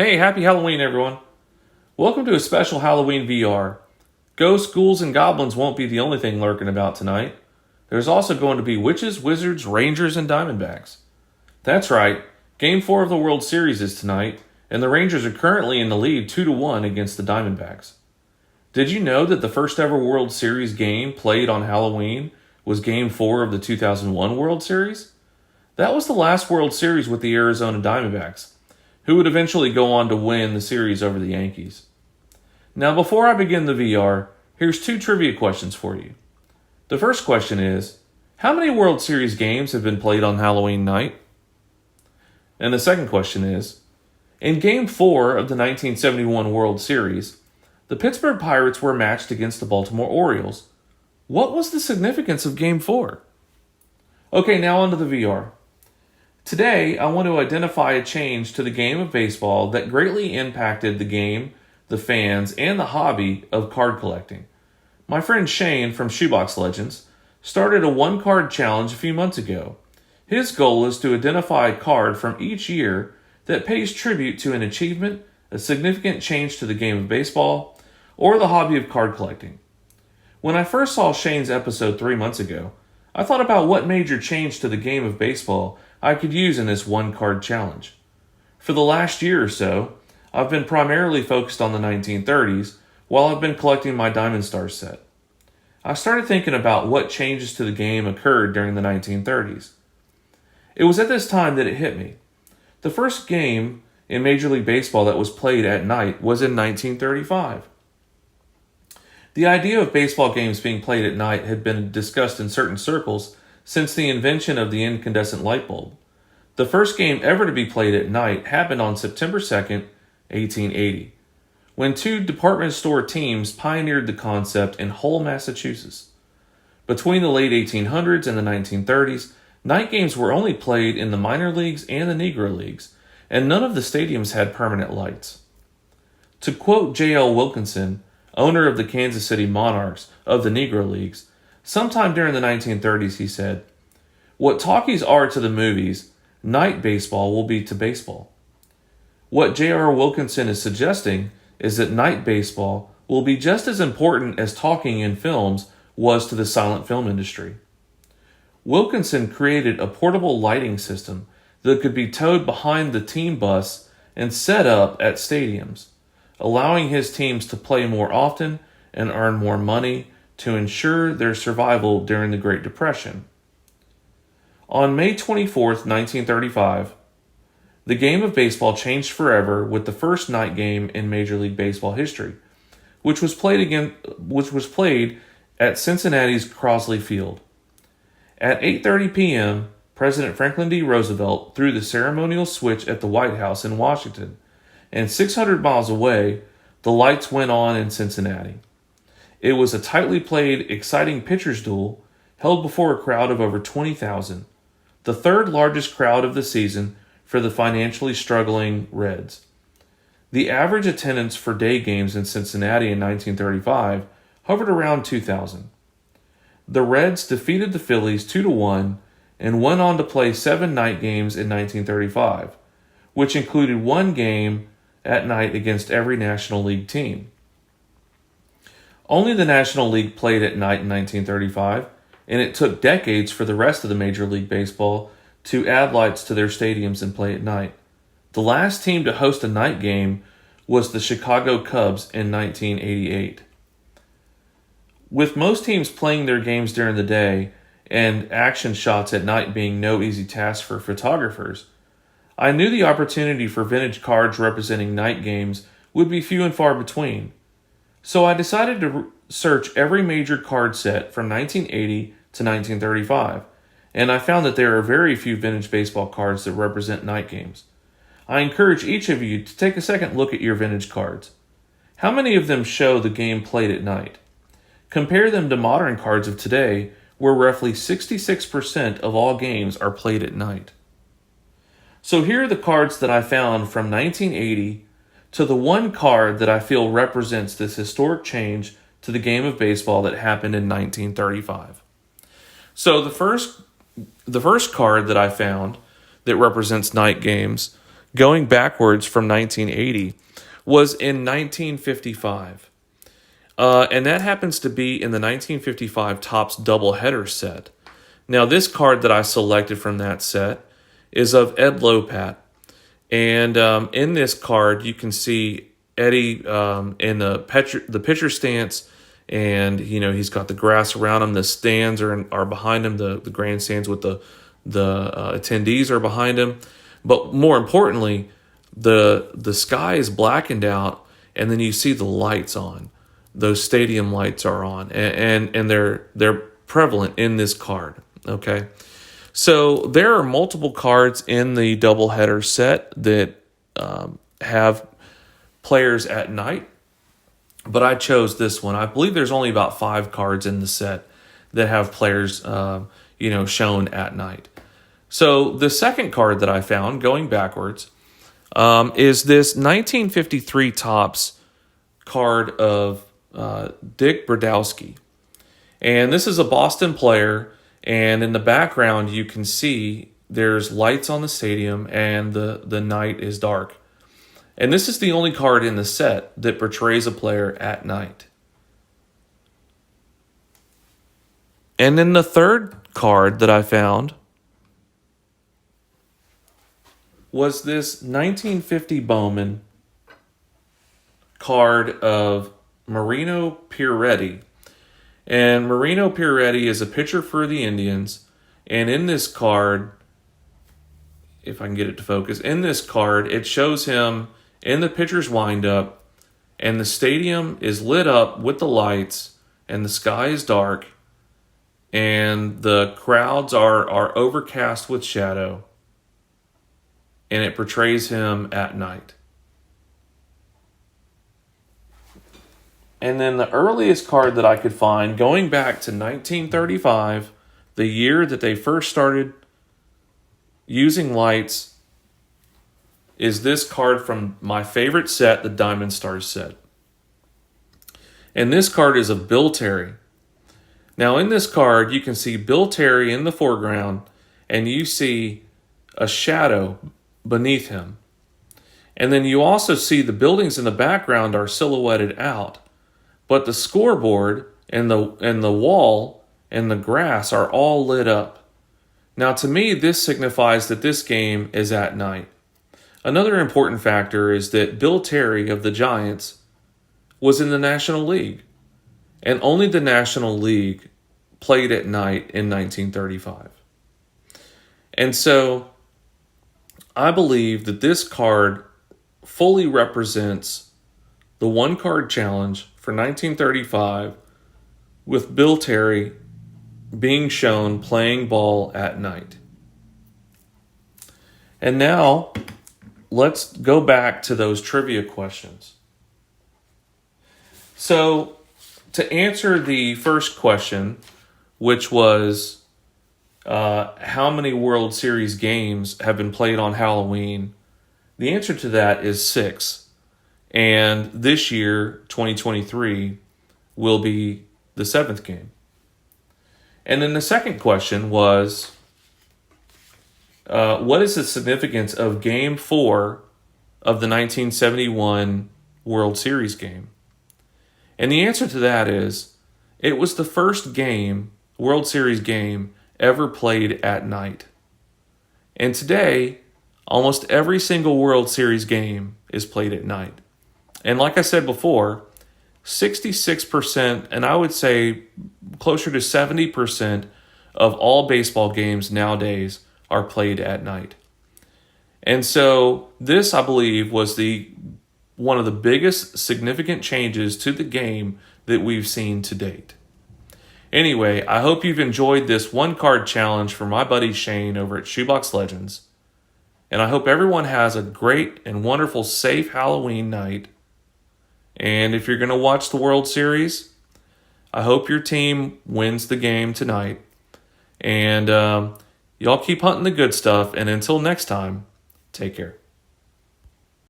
Hey, happy Halloween, everyone. Welcome to a special Halloween VR. Ghosts, ghouls, and goblins won't be the only thing lurking about tonight. There's also going to be witches, wizards, rangers, and diamondbacks. That's right, Game 4 of the World Series is tonight, and the Rangers are currently in the lead 2-1 against the Diamondbacks. Did you know that the first ever World Series game played on Halloween was Game 4 of the 2001 World Series? That was the last World Series with the Arizona Diamondbacks, who would eventually go on to win the series over the Yankees. Now, before I begin the VR, here's 2 trivia questions for you. The first question is, how many World Series games have been played on Halloween night? And the second question is, in Game 4 of the 1971 World Series, the Pittsburgh Pirates were matched against the Baltimore Orioles. What was the significance of Game 4? Okay, now onto the VR. Today, I want to identify a change to the game of baseball that greatly impacted the game, the fans, and the hobby of card collecting. My friend Shane from Shoebox Legends started a one-card challenge a few months ago. His goal is to identify a card from each year that pays tribute to an achievement, a significant change to the game of baseball, or the hobby of card collecting. When I first saw Shane's episode 3 months ago, I thought about what major change to the game of baseball I could use in this one-card challenge. For the last year or so, I've been primarily focused on the 1930s while I've been collecting my Diamond Stars set. I started thinking about what changes to the game occurred during the 1930s. It was at this time that it hit me. The first game in Major League Baseball that was played at night was in 1935. The idea of baseball games being played at night had been discussed in certain circles since the invention of the incandescent light bulb. The first game ever to be played at night happened on September 2nd, 1880, when 2 department store teams pioneered the concept in Hull, Massachusetts. Between the late 1800s and the 1930s, night games were only played in the minor leagues and the Negro Leagues, and none of the stadiums had permanent lights. To quote J.L. Wilkinson, owner of the Kansas City Monarchs of the Negro Leagues, sometime during the 1930s he said, "What talkies are to the movies, night baseball will be to baseball." What J.R. Wilkinson is suggesting is that night baseball will be just as important as talking in films was to the silent film industry. Wilkinson created a portable lighting system that could be towed behind the team bus and set up at stadiums, allowing his teams to play more often and earn more money to ensure their survival during the Great Depression. On May 24, 1935, the game of baseball changed forever with the first night game in Major League Baseball history, which was played at Cincinnati's Crosley Field. At 8:30 p.m., President Franklin D. Roosevelt threw the ceremonial switch at the White House in Washington, and 600 miles away, the lights went on in Cincinnati. It was a tightly played, exciting pitcher's duel held before a crowd of over 20,000, the third largest crowd of the season for the financially struggling Reds. The average attendance for day games in Cincinnati in 1935 hovered around 2,000. The Reds defeated the Phillies 2-1 and went on to play 7 night games in 1935, which included 1 game at night against every National League team. Only the National League played at night in 1935, and it took decades for the rest of the Major League Baseball to add lights to their stadiums and play at night. The last team to host a night game was the Chicago Cubs in 1988. With most teams playing their games during the day and action shots at night being no easy task for photographers, I knew the opportunity for vintage cards representing night games would be few and far between. So I decided to search every major card set from 1980 to 1935, and I found that there are very few vintage baseball cards that represent night games. I encourage each of you to take a second look at your vintage cards. How many of them show the game played at night? Compare them to modern cards of today, where roughly 66% of all games are played at night. So here are the cards that I found from 1980 to the one card that I feel represents this historic change to the game of baseball that happened in 1935. So the first card that I found that represents night games going backwards from 1980, was in 1955. And that happens to be in the 1955 Topps doubleheader set. Now, this card that I selected from that set is of Ed Lopat. And in this card, you can see Eddie in the pitcher stance, and he's got the grass around him. The stands are behind him. The grandstands with the attendees are behind him. But more importantly, the sky is blackened out, and then you see the lights on. Those stadium lights are on, and they're prevalent in this card. Okay, so there are multiple cards in the doubleheader set that have players at night, but I chose this one. I believe there's only about 5 cards in the set that have players, shown at night. So the second card that I found, going backwards, is this 1953 Topps card of Dick Brodowski. And this is a Boston player, and in the background you can see there's lights on the stadium and the night is dark. And this is the only card in the set that portrays a player at night. And then the third card that I found was this 1950 Bowman card of Marino Pieretti. And Marino Pieretti is a pitcher for the Indians. And in this card, if I can get it to focus, in this card, it shows him in the pitcher's windup, and the stadium is lit up with the lights, and the sky is dark, and the crowds are overcast with shadow, and it portrays him at night. And then the earliest card that I could find, going back to 1935, the year that they first started using lights, is this card from my favorite set, the Diamond Stars set. And this card is of Bill Terry. Now in this card, you can see Bill Terry in the foreground, and you see a shadow beneath him. And then you also see the buildings in the background are silhouetted out. But the scoreboard and the wall and the grass are all lit up. Now, to me, this signifies that this game is at night. Another important factor is that Bill Terry of the Giants was in the National League, and only the National League played at night in 1935. And so I believe that this card fully represents the one card challenge for 1935, with Bill Terry being shown playing ball at night. And now, let's go back to those trivia questions. So, to answer the first question, which was how many World Series games have been played on Halloween, the answer to that is 6. And this year, 2023, will be the 7th game. And then the second question was, what is the significance of Game 4 of the 1971 World Series game? And the answer to that is, it was the first World Series game, ever played at night. And today, almost every single World Series game is played at night. And like I said before, 66%, and I would say closer to 70% of all baseball games nowadays are played at night. And so this, I believe, was one of the biggest significant changes to the game that we've seen to date. Anyway, I hope you've enjoyed this one card challenge for my buddy Shane over at Shoebox Legends. And I hope everyone has a great and wonderful, safe Halloween night. And if you're going to watch the World Series, I hope your team wins the game tonight. And y'all keep hunting the good stuff. And until next time, take care.